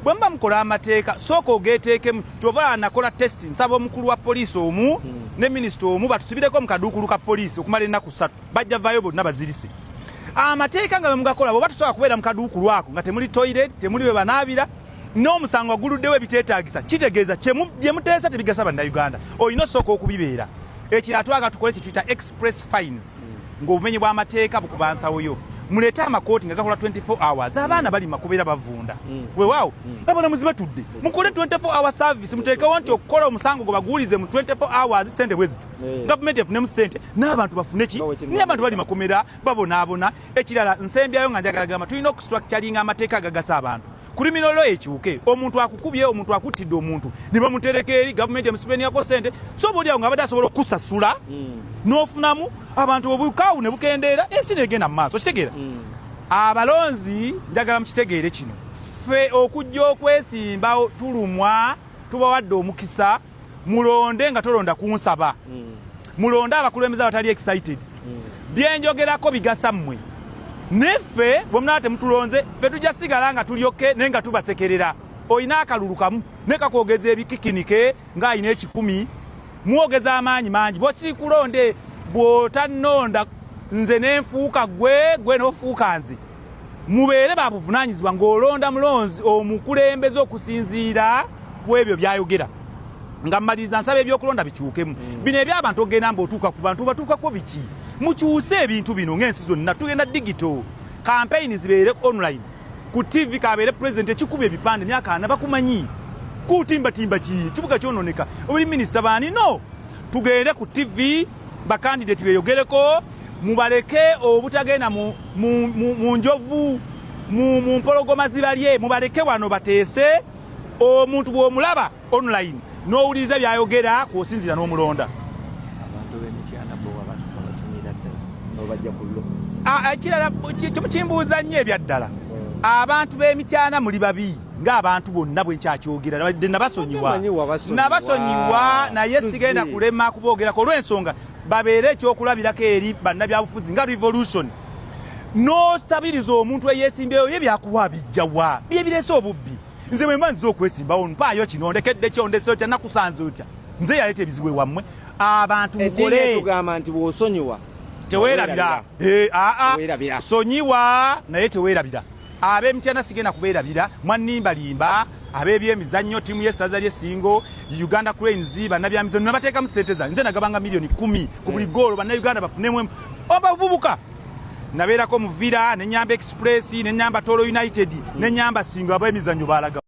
bwemba mukola amateeka sooka ogeeteekemu kyova nakola testi nsaba omukulu wa poliisi omu ne minisita omu batusibireko mu kaduukulu ka poliisi okumala ennaku 3 bajja vaayo bonna bazirise amateeka nga bemugakola bwoba tusobola kubeera mu kaduukulu ako nga temuli toilet temuli we banaabira n'omusango guluddewo ebiteetaagisa kitegeeza bye muteesa tebigasa bannayuganda olina osooka okubibeera ekirala twaga tukole kituyita express fines ng'obumenyi bw'amateeka bukubansawoyo mulete amakooti nga gakola 24 hours abaana bali makubeera bavunda weewaawo abona muzibe tudde mukole 24 hour service muteekewo nti okukola omusango gwe baguulize mu 24 hours sente bwe ziti gavumenti efunemu sente n'abantu bafune ki naye abantu bali makomera babonaabona ekirala nsembyayo nga njagala gamba tulina okustructuringa amateeka agagasa abantu criminal law ekyuke omuntu akukubye omuntu akuttidde omuntu ne bamutereka eri gavumenti emusipeniako sente so bw'olyawo nga abadde asobola okusasula n'ofunamu abantu obukaawu ne bukendeera ensi negenda mu maaso kitegeera abalonzi njagala mukitegeere kino ffe okujja okwesimba tulumwa tubawadde omukisa mulonde nga tolonda kunsaba mulonde abakulembeze abatali excited byenjogerako bigasa mmwe neffe bwe munaba temutulonze ffe tujja sigala nga tulyoke naye nga tubasekerera olina akalulu kamu ne kakwogeza ebikikinike ng'ayina 10 mwogeza amaanyi mangi bw'okikulonde bw'otannonda nze nenfuuka gwe n'ofuuka nze mubeere babuvunaanyizibwa ng'olonda mulonzi omukulembeze okusinziira ku ebyo by'ayogera nga mmaliriza nsaba ebyokulonda bikyukemu bino eby'abantu ogenda mb'otuuka ku bantu batuukako biki mukyuse ebintu bino ng'ensi zonna tugenda digital campaign zibeere online ku TV kabeere president ekikuba ebipande myaka ana bakumanyi kutimbatimba ki kibuga kyononeka obuli minisita baani no tugende ku TV bakandidate beyogereko mubaleke obutagenda mu njovu mu mpologoma zibalye mubaleke wano bateese omuntu bw'omulaba online n'owuliriza byayogera kw'osinzira n'omulonda ekirala kimbuuza nnyo ebyaddala abantu b'emityana muli babi ng'abantu bonna bwe nkyakyogera nabasonyiwa naye sigenda kulema kuboogerako olw'ensonga babeere ekyokulabirako eri bannabyabufuzi nga revolution n'ostabiriza omuntu eyeesimbyeyo ye byakuwa bijjawa byebirese obubbi nze bwe mba nziza okwesimbawo mpaayo kino ndekedde kyondese otya nakusanze otya nze yaleeta ebizibu ewammwe abantu mukole tugamba nti bw'osonyiwa teweerabira sonyiwa naye teweerabira ab'emityana sigenda kubeerabira mwannimbalimba ab'ebyemizannyo ttiimu y'essaza ly'essingo Uganda Cranes bannabyamizannyo nabateekamu ssente zange nze nagabanga milioni 10 ku buli goolo bannayuganda bafunemu obavubuka nabeerako Muvira ne Nyamba Express ne Nyamba Tolo United ne Nyamba Singo ab'emizannyo baalaga